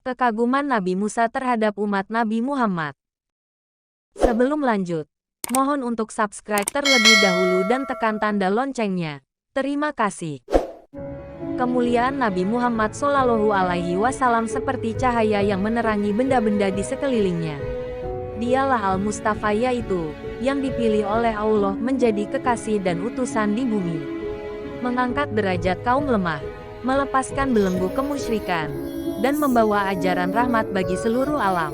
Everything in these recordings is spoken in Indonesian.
Kekaguman Nabi Musa terhadap umat Nabi Muhammad. Sebelum lanjut, mohon untuk subscribe terlebih dahulu dan tekan tanda loncengnya. Terima kasih. Kemuliaan Nabi Muhammad Shallallahu Alaihi Wasallam seperti cahaya yang menerangi benda-benda di sekelilingnya. Dialah Al-Mustafa, yaitu yang dipilih oleh Allah menjadi kekasih dan utusan di bumi. Mengangkat derajat kaum lemah, melepaskan belenggu kemusyrikan, dan membawa ajaran rahmat bagi seluruh alam.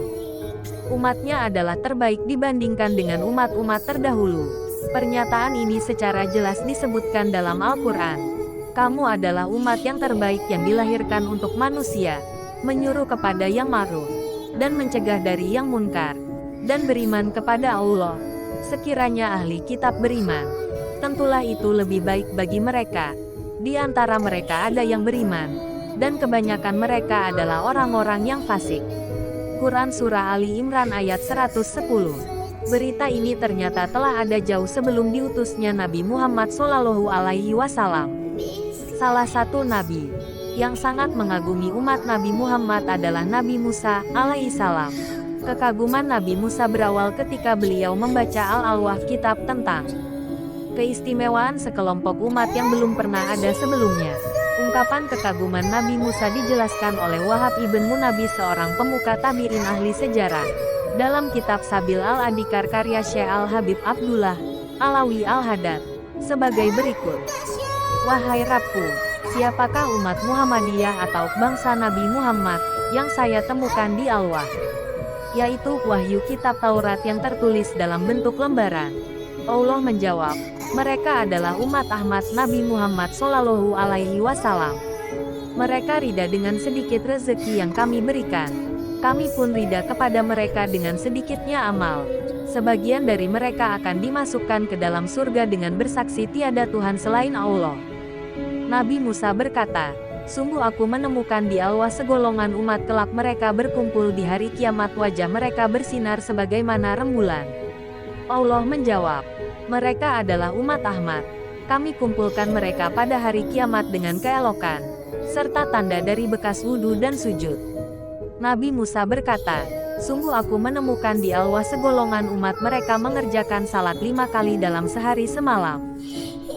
Umatnya adalah terbaik dibandingkan dengan umat-umat terdahulu. Pernyataan ini secara jelas disebutkan dalam Al-Quran. Kamu adalah umat yang terbaik yang dilahirkan untuk manusia, menyuruh kepada yang ma'ruf, dan mencegah dari yang munkar, dan beriman kepada Allah. Sekiranya ahli kitab beriman, tentulah itu lebih baik bagi mereka. Di antara mereka ada yang beriman, dan kebanyakan mereka adalah orang-orang yang fasik. Quran Surah Ali Imran ayat 110. Berita ini ternyata telah ada jauh sebelum diutusnya Nabi Muhammad Shallallahu Alaihi Wasallam. Salah satu Nabi yang sangat mengagumi umat Nabi Muhammad adalah Nabi Musa alaihissalam. Kekaguman Nabi Musa berawal ketika beliau membaca Al-Alwah, kitab tentang keistimewaan sekelompok umat yang belum pernah ada sebelumnya. Ungkapan kekaguman Nabi Musa dijelaskan oleh Wahab ibn Munabbih, seorang pemuka tabi'in ahli sejarah, dalam kitab Sabil al-Adhikar karya Syekh Al-Habib Abdullah Alawi Al-Haddad, sebagai berikut. Wahai Rabbku, siapakah umat Muhammadiyah atau bangsa Nabi Muhammad yang saya temukan di Al-Wah? Yaitu wahyu kitab Taurat yang tertulis dalam bentuk lembaran. Allah menjawab, mereka adalah umat Ahmad Nabi Muhammad Shallallahu Alaihi Wasallam. Mereka rida dengan sedikit rezeki yang kami berikan. Kami pun rida kepada mereka dengan sedikitnya amal. Sebagian dari mereka akan dimasukkan ke dalam surga dengan bersaksi tiada Tuhan selain Allah. Nabi Musa berkata, sungguh aku menemukan di Al-Wah segolongan umat kelak mereka berkumpul di hari kiamat, wajah mereka bersinar sebagaimana rembulan. Allah menjawab, mereka adalah umat Ahmad. Kami kumpulkan mereka pada hari kiamat dengan keelokan, serta tanda dari bekas wudhu dan sujud. Nabi Musa berkata, sungguh aku menemukan di Al-Wah segolongan umat mereka mengerjakan salat 5 kali dalam sehari semalam.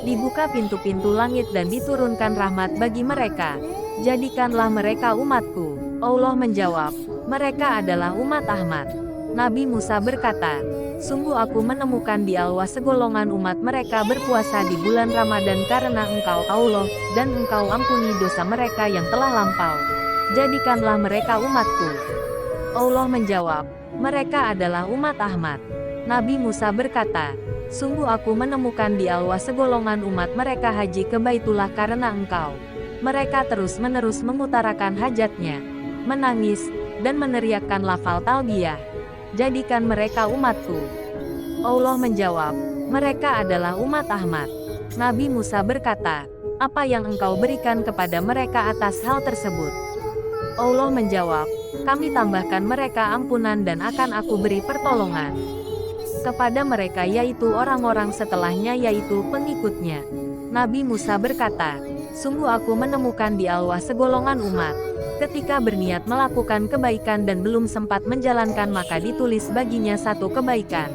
Dibuka pintu-pintu langit dan diturunkan rahmat bagi mereka. Jadikanlah mereka umatku. Allah menjawab, mereka adalah umat Ahmad. Nabi Musa berkata, sungguh aku menemukan di Al-Wah segolongan umat mereka berpuasa di bulan Ramadan karena Engkau Allah, dan Engkau ampuni dosa mereka yang telah lampau. Jadikanlah mereka umatku. Allah menjawab, mereka adalah umat Ahmad. Nabi Musa berkata, sungguh aku menemukan di Al-Wah segolongan umat mereka haji ke Baitullah karena Engkau. Mereka terus-menerus mengutarakan hajatnya, menangis, dan meneriakkan lafal talbiyah. Jadikan mereka umatku. Allah menjawab, mereka adalah umat Ahmad. Nabi Musa berkata, apa yang engkau berikan kepada mereka atas hal tersebut? Allah menjawab, kami tambahkan mereka ampunan dan akan aku beri pertolongan kepada mereka, yaitu orang-orang setelahnya, yaitu pengikutnya. Nabi Musa berkata, sungguh aku menemukan di Al-Wah segolongan umat, ketika berniat melakukan kebaikan dan belum sempat menjalankan maka ditulis baginya satu kebaikan.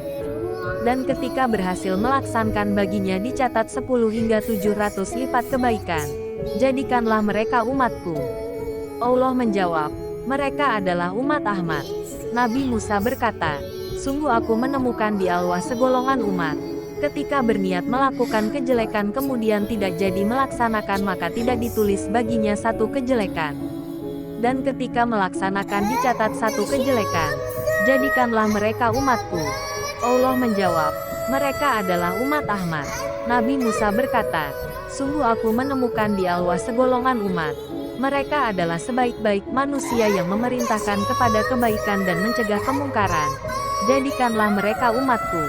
Dan ketika berhasil melaksanakan baginya dicatat 10 hingga 700 lipat kebaikan. Jadikanlah mereka umatku. Allah menjawab, mereka adalah umat Ahmad. Nabi Musa berkata, sungguh aku menemukan di Al-Wah segolongan umat, ketika berniat melakukan kejelekan kemudian tidak jadi melaksanakan maka tidak ditulis baginya satu kejelekan. Dan ketika melaksanakan dicatat satu kejelekan. Jadikanlah mereka umatku. Allah menjawab, mereka adalah umat Ahmad. Nabi Musa berkata, sungguh aku menemukan di Al-Wah segolongan umat. Mereka adalah sebaik-baik manusia yang memerintahkan kepada kebaikan dan mencegah kemungkaran. Jadikanlah mereka umatku.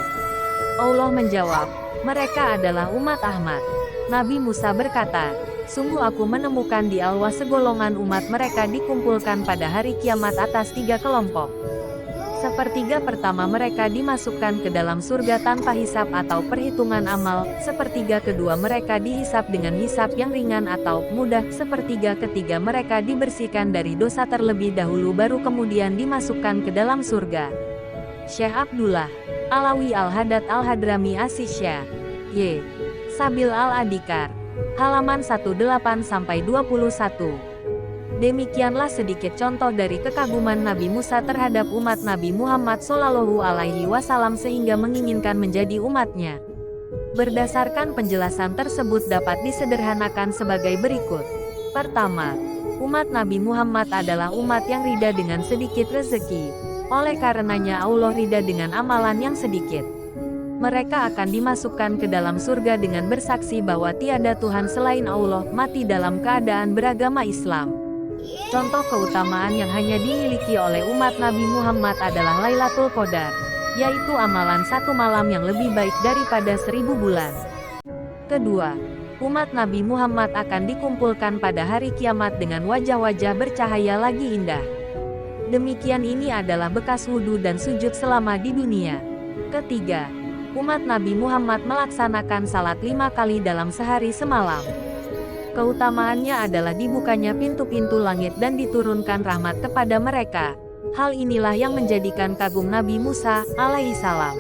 Allah menjawab, mereka adalah umat Ahmad. Nabi Musa berkata, sungguh aku menemukan di Al-Wah segolongan umat mereka dikumpulkan pada hari kiamat atas 3 kelompok. Sepertiga pertama mereka dimasukkan ke dalam surga tanpa hisab atau perhitungan amal, sepertiga kedua mereka dihisab dengan hisab yang ringan atau mudah, sepertiga ketiga mereka dibersihkan dari dosa terlebih dahulu baru kemudian dimasukkan ke dalam surga. Syekh Abdullah Alawi Al-Haddad Al-Hadrami Asisya Y. Sabil Al-Adhikar, halaman 18-21. Demikianlah sedikit contoh dari kekaguman Nabi Musa terhadap umat Nabi Muhammad Shallallahu Alaihi Wasallam sehingga menginginkan menjadi umatnya. Berdasarkan penjelasan tersebut dapat disederhanakan sebagai berikut. Pertama, umat Nabi Muhammad adalah umat yang ridha dengan sedikit rezeki. Oleh karenanya Allah ridha dengan amalan yang sedikit. Mereka akan dimasukkan ke dalam surga dengan bersaksi bahwa tiada Tuhan selain Allah, mati dalam keadaan beragama Islam. Contoh keutamaan yang hanya dimiliki oleh umat Nabi Muhammad adalah Lailatul Qadar, yaitu amalan satu malam yang lebih baik daripada 1000 bulan. Kedua, umat Nabi Muhammad akan dikumpulkan pada hari kiamat dengan wajah-wajah bercahaya lagi indah. Demikian ini adalah bekas wudhu dan sujud selama di dunia. Ketiga, umat Nabi Muhammad melaksanakan salat 5 kali dalam sehari semalam. Keutamaannya adalah dibukanya pintu-pintu langit dan diturunkan rahmat kepada mereka. Hal inilah yang menjadikan kagum Nabi Musa alaihissalam.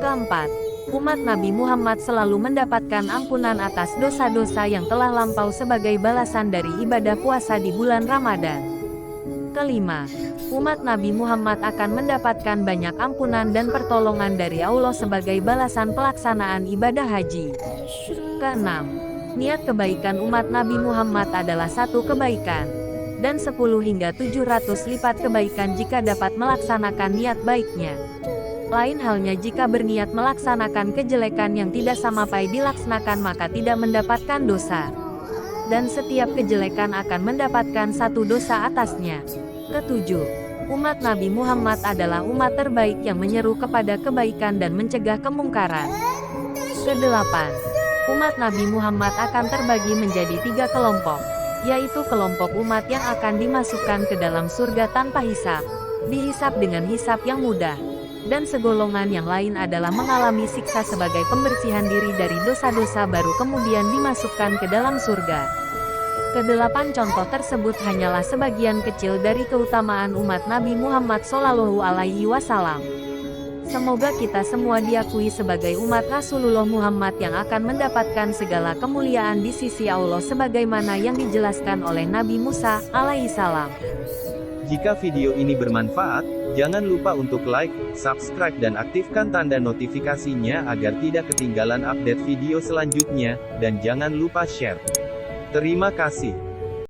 Keempat, umat Nabi Muhammad selalu mendapatkan ampunan atas dosa-dosa yang telah lampau sebagai balasan dari ibadah puasa di bulan Ramadan. Kelima, umat Nabi Muhammad akan mendapatkan banyak ampunan dan pertolongan dari Allah sebagai balasan pelaksanaan ibadah haji. Keenam, niat kebaikan umat Nabi Muhammad adalah satu kebaikan, dan 10 hingga 700 lipat kebaikan jika dapat melaksanakan niat baiknya. Lain halnya jika berniat melaksanakan kejelekan yang tidak sampai dilaksanakan maka tidak mendapatkan dosa. Dan setiap kejelekan akan mendapatkan satu dosa atasnya. Ketujuh, umat Nabi Muhammad adalah umat terbaik yang menyeru kepada kebaikan dan mencegah kemungkaran. Kedelapan, umat Nabi Muhammad akan terbagi menjadi 3 kelompok, yaitu kelompok umat yang akan dimasukkan ke dalam surga tanpa hisab, dihisab dengan hisab yang mudah, dan segolongan yang lain adalah mengalami siksa sebagai pembersihan diri dari dosa-dosa baru kemudian dimasukkan ke dalam surga. Kedelapan contoh tersebut hanyalah sebagian kecil dari keutamaan umat Nabi Muhammad Shallallahu Alaihi Wasallam. Semoga kita semua diakui sebagai umat Rasulullah Muhammad yang akan mendapatkan segala kemuliaan di sisi Allah sebagaimana yang dijelaskan oleh Nabi Musa alaihissalam. Jika video ini bermanfaat, jangan lupa untuk like, subscribe dan aktifkan tanda notifikasinya agar tidak ketinggalan update video selanjutnya, dan jangan lupa share. Terima kasih.